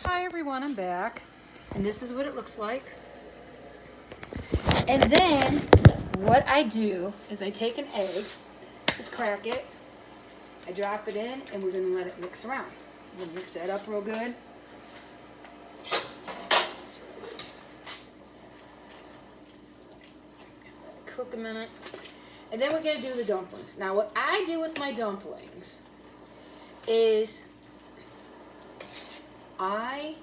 Hi everyone, I'm back, and this is what it looks like. And then what I do is I take an egg, just crack it, I drop it in, and we're gonna let it mix around. We're gonna mix that up real good. Cook a minute, and then we're gonna do the dumplings. Now what I do with my dumplings is I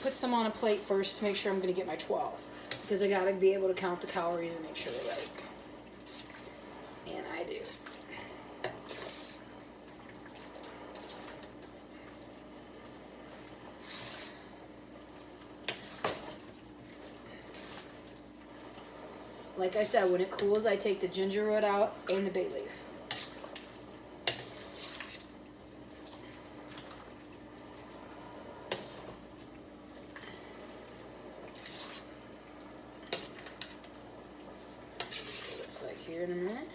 put some on a plate first to make sure I'm going to get my 12, because I got to be able to count the calories and make sure they're right. And I do. Like I said, when it cools, I take the ginger root out and the bay leaf. Like here in a minute.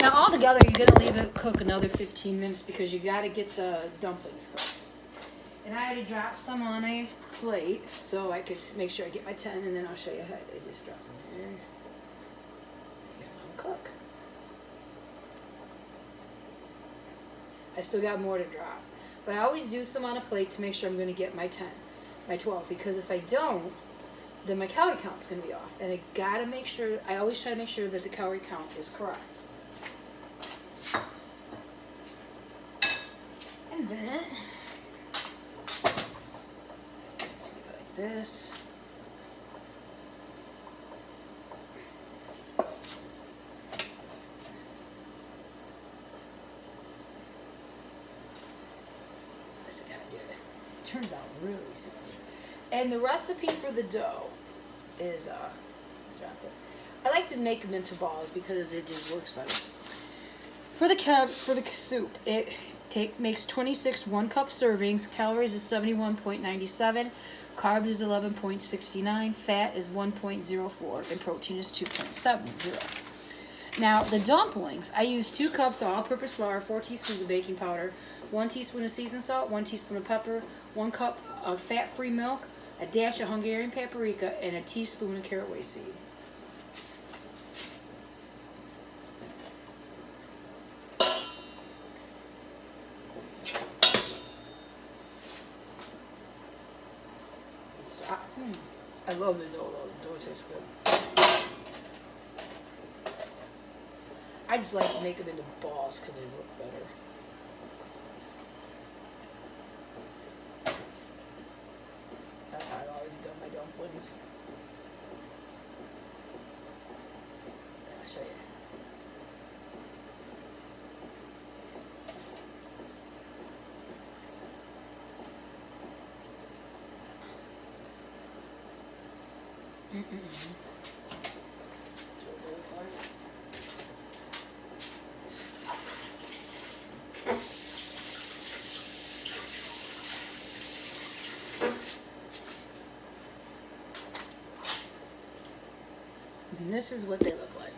Now all together you're going to leave it cook another 15 minutes because you got to get the dumplings cooked. And I already dropped some on a plate so I could make sure I get my 10, and then I'll show you how I just drop them in. Get them cook. I still got more to drop. But I always do some on a plate to make sure I'm going to get my 10, my 12. Because if I don't, then my calorie count's going to be off. And I got to make sure, I always try to make sure that the calorie count is correct. And then, like this. Turns out really simple. And the recipe for the dough is drop it. I like to make them into balls because it just works better. For the soup, it makes 26 1-cup servings. Calories is 71.97, carbs is 11.69, fat is 1.04, and protein is 2.70. Now, the dumplings, I use 2 cups of all-purpose flour, 4 teaspoons of baking powder, 1 teaspoon of seasoned salt, 1 teaspoon of pepper, 1 cup of fat-free milk, a dash of Hungarian paprika, and a teaspoon of caraway seed. I love the dough, though. The dough tastes good. I just like to make them into balls because they look better. That's how I've always done my dumplings. I'll show you. And this is what they look like.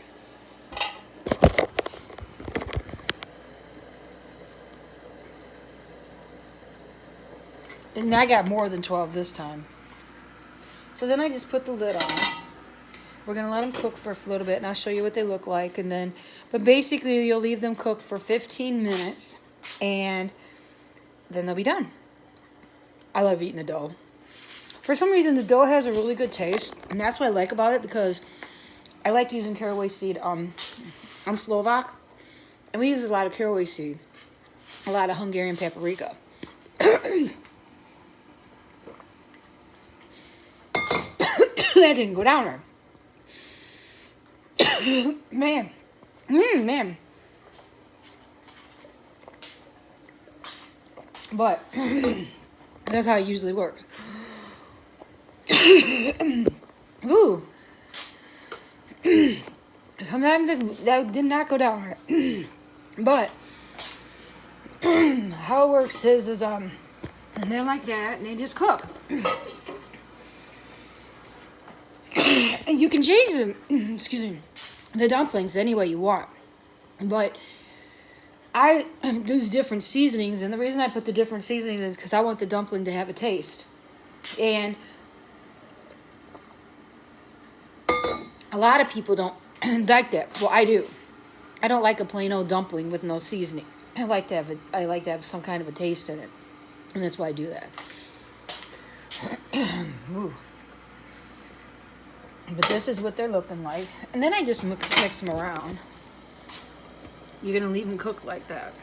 And I got more than 12 this time. So then I just put the lid on. We're going to let them cook for a little bit, and I'll show you what they look like. And then, but basically, you'll leave them cook for 15 minutes, and then they'll be done. I love eating the dough. For some reason, the dough has a really good taste, and that's what I like about it, because I like using caraway seed. I'm Slovak, and we use a lot of caraway seed, a lot of Hungarian paprika. That didn't go down there. Man. Man. But that's how it usually works. Ooh. Sometimes that did not go down right. But how it works is and they're like that, and they just cook. And you can change them, excuse me, the dumplings any way you want. But I use different seasonings, and the reason I put the different seasonings is because I want the dumpling to have a taste. And a lot of people don't like that. Well, I do. I don't like a plain old dumpling with no seasoning. I like to have some kind of a taste in it, and that's why I do that. But this is what they're looking like, and then I just mix them around. You're gonna leave them cook like that.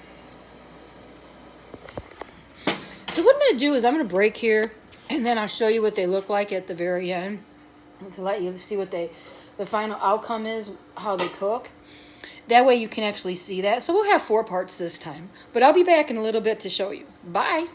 So what I'm gonna do is I'm gonna break here, and then I'll show you what they look like at the very end, to let you see what the final outcome is, how they cook. That way you can actually see that. So we'll have 4 parts this time, but I'll be back in a little bit to show you. Bye.